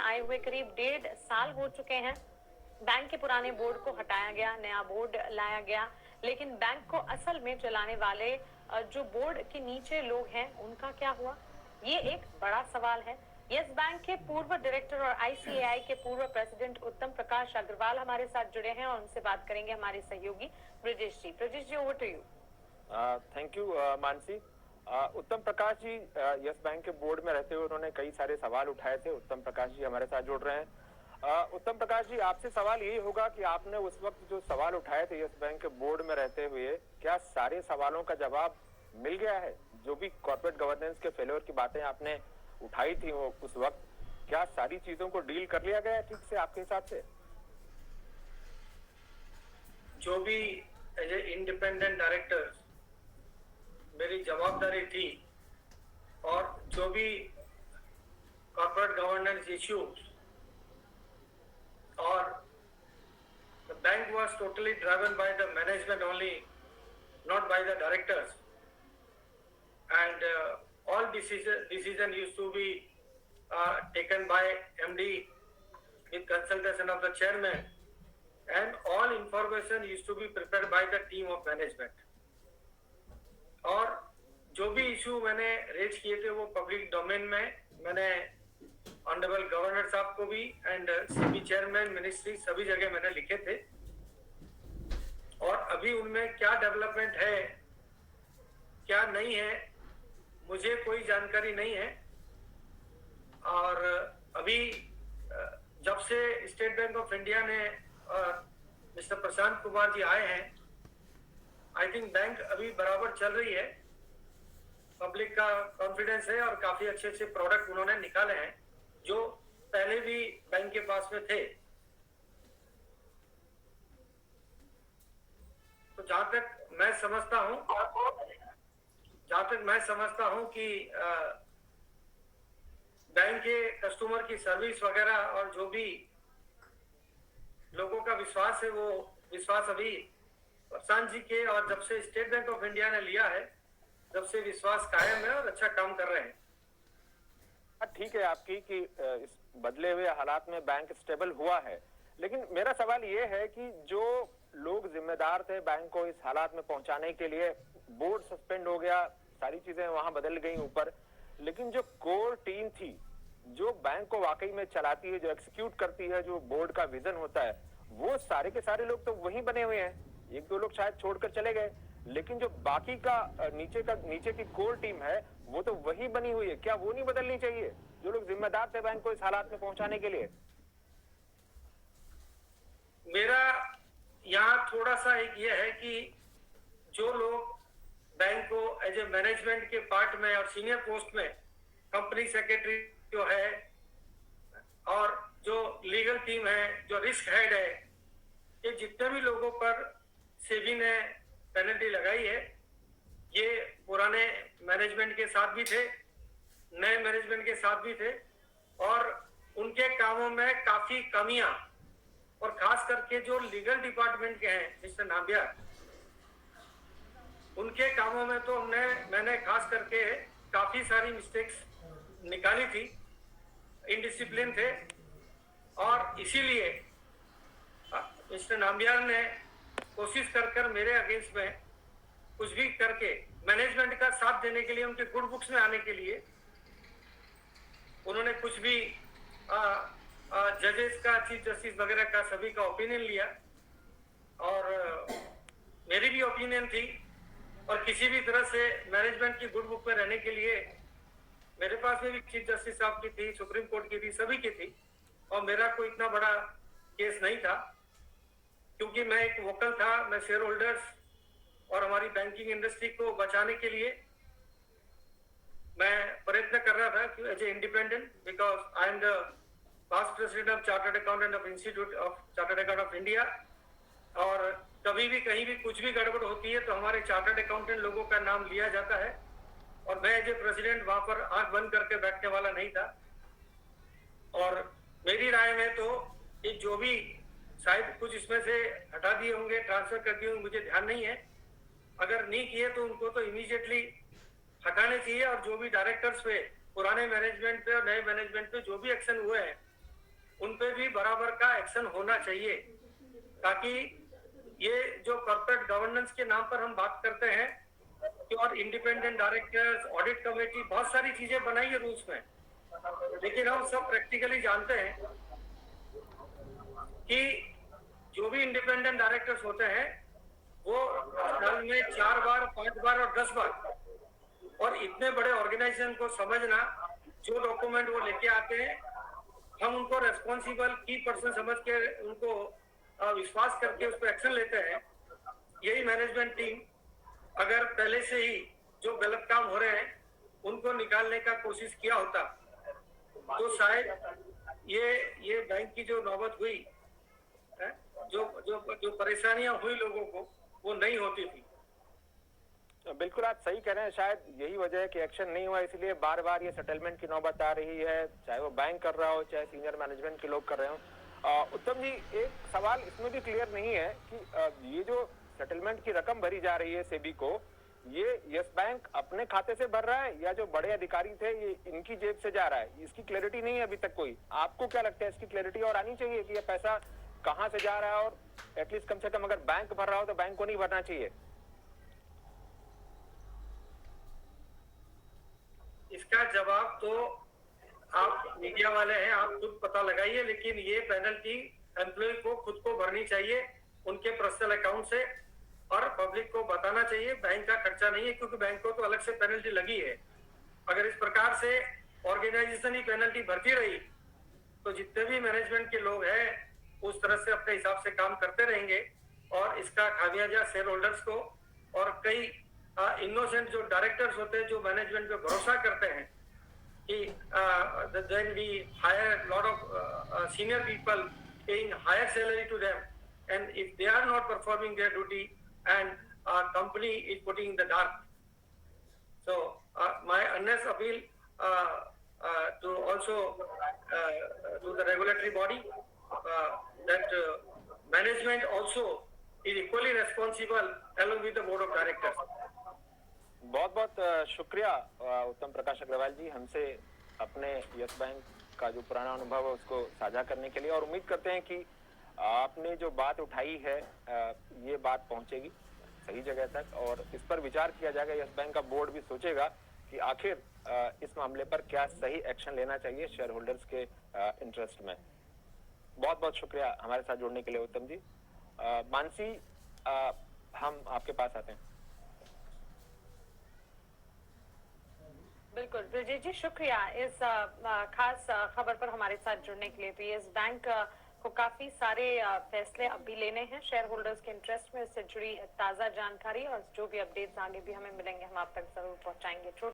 आए हुए करीब 1.5 साल हो चुके हैं। बैंक के पुराने बोर्ड को हटाया गया, नया बोर्ड लाया गया, लेकिन बैंक को असल में चलाने वाले जो बोर्ड के नीचे लोग हैं उनका क्या हुआ, ये एक बड़ा सवाल है। यस बैंक के पूर्व डायरेक्टर और आईसीएआई के पूर्व प्रेसिडेंट उत्तम प्रकाश अग्रवाल हमारे साथ जुड़े हैं और उनसे बात करेंगे हमारे सहयोगी Brajesh ji. Brajesh ji, over to you. Thank you Mansi. Uttam Prakash ji Yes Bank के बोर्ड में रहते हुए उन्होंने कई सारे सवाल उठाए थे। उत्तम प्रकाश जी हमारे साथ जुड़ रहे हैं। उत्तम प्रकाश जी, आपसे सवाल यही होगा कि आपने उस वक्त जो सवाल उठाए थे यस बैंक के बोर्ड में रहते हुए, क्या सारे सवालों का जवाब मिल गया है? जो भी कॉर्पोरेट गवर्नेंस के फेलियर की बातें आपने उठाई थी वो उस वक्त, क्या सारी चीजों को डील कर लिया गया है ठीक से आपके हिसाब से? जो भी एज ए इंडिपेंडेंट डायरेक्टर मेरी जवाबदारी थी और जो भी कॉर्पोरेट गवर्नेंस इश्यूज और the bank was totally driven by the management only, not by the directors, and all decision used to be taken by MD with consultation of the chairman, and all information used to be prepared by the team of management. और जो भी issue मैंने raise किए थे वो public domain में मैंने honourable governor साहब को भी एंड सीबी चेयरमैन मिनिस्ट्री सभी जगह मैंने लिखे थे। और अभी उनमें क्या डेवलपमेंट है क्या नहीं है मुझे कोई जानकारी नहीं है। और अभी जब से स्टेट बैंक ऑफ इंडिया ने मिस्टर प्रशांत कुमार जी आए हैं, आई थिंक बैंक अभी बराबर चल रही है, पब्लिक का कॉन्फिडेंस है और काफी अच्छे अच्छे प्रोडक्ट उन्होंने निकाले हैं जो पहले भी बैंक के पास में थे। तो जहां तक मैं समझता हूं कि बैंक के कस्टमर की सर्विस वगैरह और जो भी लोगों का विश्वास है वो विश्वास अभी प्रशांत जी के और जब से स्टेट बैंक ऑफ इंडिया ने लिया है तब से विश्वास कायम है और अच्छा काम कर रहे हैं। ठीक है आपकी कि इस बदले हुए हालात में बैंक स्टेबल हुआ है, लेकिन मेरा सवाल ये है कि जो लोग जिम्मेदार थे बैंक को इस हालात में पहुंचाने के लिए, बोर्ड सस्पेंड हो गया, सारी चीजें वहां बदल गई ऊपर, लेकिन जो कोर टीम थी जो बैंक को वाकई में चलाती है, जो एक्सिक्यूट करती है, जो बोर्ड का विजन होता है, वो सारे के सारे लोग तो वहीं बने हुए हैं। एक दो लोग शायद छोड़कर चले गए, लेकिन जो बाकी का नीचे की कोर टीम है वो तो वही बनी हुई है। क्या वो नहीं बदलनी चाहिए जो लोग जिम्मेदार थे बैंक को इस हालात में पहुंचाने के लिए? मेरा यहाँ थोड़ा सा एक ये है कि जो लोग बैंक को एज ए मैनेजमेंट के पार्ट में और सीनियर पोस्ट में कंपनी सेक्रेटरी जो है और जो लीगल टीम है, जो रिस्क हेड है, ये जितने भी लोगों पर सेबी ने पेनल्टी लगाई है, ये पुराने मैनेजमेंट के साथ भी थे, नए मैनेजमेंट के साथ भी थे और उनके कामों में काफी कमियां, और खास करके जो लीगल डिपार्टमेंट के हैं मिस्टर नाम्बियार, उनके कामों में तो मैंने खास करके काफी सारी मिस्टेक्स निकाली थी, इनडिसिप्लिन थे। और इसीलिए मिस्टर नाम्बियार ने कोशिश कर मेरे अगेंस्ट में कुछ भी करके मैनेजमेंट का साथ देने के लिए, उनके गुड बुक्स में आने के लिए उन्होंने कुछ भी जजेस का, चीफ जस्टिस वगैरह का सभी का ओपिनियन लिया और मेरी भी ओपिनियन थी। और किसी भी तरह से मैनेजमेंट की गुड बुक में रहने के लिए मेरे पास में भी चीफ जस्टिस साहब की थी, सुप्रीम कोर्ट की थी, सभी की थी, और मेरा कोई इतना बड़ा केस नहीं था क्योंकि मैं एक वोकल था। मैं शेयर होल्डर्स और हमारी बैंकिंग इंडस्ट्री को बचाने के लिए मैं प्रयत्न कर रहा था कि as a independent, because I am the past president of chartered accountant of institute of chartered accountant of India. और कभी भी कहीं भी कुछ भी गड़बड़ होती है तो हमारे चार्टर्ड अकाउंटेंट लोगों का नाम लिया जाता है, और मैं एज ए प्रेसिडेंट वहां पर आंख बंद करके बैठने वाला नहीं था। और मेरी राय में तो ये जो भी शायद कुछ इसमें से हटा दिए होंगे, ट्रांसफर कर दिए होंगे, मुझे ध्यान नहीं है। अगर नहीं किए तो उनको तो इमीडिएटली हटाने चाहिए, और जो भी डायरेक्टर्स पे, पुराने मैनेजमेंट पे और नए मैनेजमेंट पे जो भी एक्शन हुए हैं उन पे भी बराबर का एक्शन होना चाहिए, ताकि ये जो कॉर्पोरेट गवर्नेंस के नाम पर हम बात करते हैं कि और इंडिपेंडेंट डायरेक्टर्स, ऑडिट कमेटी, बहुत सारी चीजें बनाई है रूल्स में, लेकिन हम सब प्रैक्टिकली जानते हैं कि जो भी इंडिपेंडेंट डायरेक्टर्स होते हैं वो साल में 4 बार, 5 बार और 10 बार, और इतने बड़े ऑर्गेनाइजेशन को समझना, जो डॉक्यूमेंट वो लेके आते हैं हम उनको रेस्पॉन्सिबल की पर्सन समझ के उनको विश्वास करके उस पर एक्शन लेते हैं। यही मैनेजमेंट टीम अगर पहले से ही जो गलत काम हो रहे हैं उनको निकालने का कोशिश किया होता तो शायद ये बैंक की जो नौबत हुई है, जो परेशानियां हुई लोगों को, वो नहीं होती थी। बिल्कुल आप सही कह रहे हैं, शायद यही वजह है कि एक्शन नहीं हुआ, इसलिए बार बार ये सेटलमेंट की नौबत आ रही है, चाहे वो बैंक कर रहा हो चाहे सीनियर मैनेजमेंट के लोग कर रहे हो। उत्तम जी, एक सवाल इसमें भी क्लियर नहीं है कि ये जो सेटलमेंट की रकम भरी जा रही है सेबी को, ये यस बैंक अपने खाते से भर रहा है या जो बड़े अधिकारी थे ये इनकी जेब से जा रहा है, इसकी क्लैरिटी नहीं है अभी तक कोई। आपको क्या लगता है, इसकी क्लैरिटी और आनी चाहिए कि ये पैसा कहाँ से जा रहा है, और एटलीस्ट कम से कम अगर बैंक भर रहा हो तो बैंक को नहीं भरना चाहिए? इसका जवाब तो आप मीडिया वाले हैं, आप खुद पता लगाइए, लेकिन ये पेनल्टी एम्प्लॉय को खुद को भरनी चाहिए उनके पर्सनल अकाउंट से, और पब्लिक को बताना चाहिए। बैंक का खर्चा नहीं है, क्योंकि बैंक को तो अलग से पेनल्टी लगी है। अगर इस प्रकार से ऑर्गेनाइजेशन ही पेनल्टी भरती रही तो जितने भी मैनेजमेंट के लोग हैं उस तरह से अपने हिसाब से काम करते रहेंगे, और इसका खामियाजा शेयर होल्डर्स को, और कई इनोसेंट जो डायरेक्टर्स होते हैं जो मैनेजमेंट पे भरोसा करते हैं कि then we hire lot of senior people paying higher salary to them, and if they are not performing their duty and company is putting in the dark, so my earnest appeal to also to the regulatory body that management also is equally responsible along with the board of directors. बहुत बहुत शुक्रिया उत्तम प्रकाश अग्रवाल जी, हमसे अपने yes bank का जो पुराना अनुभव है उसको साझा करने के लिए, और उम्मीद करते हैं कि आपने जो बात उठाई है ये बात पहुंचेगी सही जगह तक, और इस पर विचार किया जाएगा। यस बैंक का बोर्ड भी सोचेगा कि आखिर इस मामले पर क्या सही एक्शन लेना चाहिए शेयर होल्डर्स के इंटरेस्ट में। बहुत बहुत शुक्रिया हमारे साथ जुड़ने के लिए उत्तम जी। मानसी, हम आपके पास आते हैं। बिल्कुल ब्रजेश जी, शुक्रिया इस खास खबर पर हमारे साथ जुड़ने के लिए। तो यस बैंक को काफी सारे फैसले अभी लेने हैं शेयर होल्डर्स के इंटरेस्ट में। इससे जुड़ी ताजा जानकारी और जो भी अपडेट्स आगे भी हमें मिलेंगे हम आप तक जरूर पहुंचाएंगे।